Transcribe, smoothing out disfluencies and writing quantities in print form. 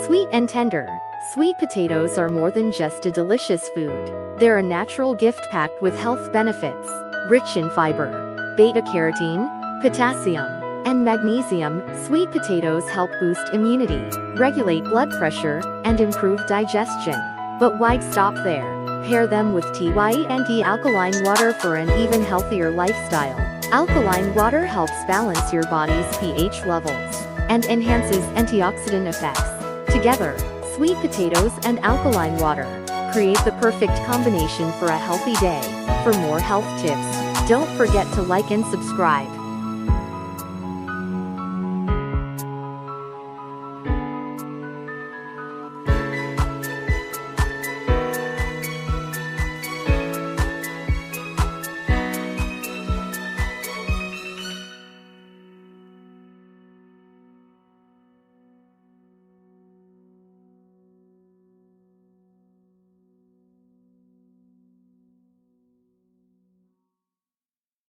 Sweet and tender. Sweet potatoes are more than just a delicious food. They're a natural gift packed with health benefits. Rich in fiber, beta-carotene, potassium, and magnesium, sweet potatoes help boost immunity, regulate blood pressure, and improve digestion. But why stop there? Pair them with T&D alkaline water for an even healthier lifestyle. Alkaline water helps balance your body's pH levels and enhances antioxidant effects. Together, sweet potatoes and alkaline water create the perfect combination for a healthy day. For more health tips, don't forget to like and subscribe.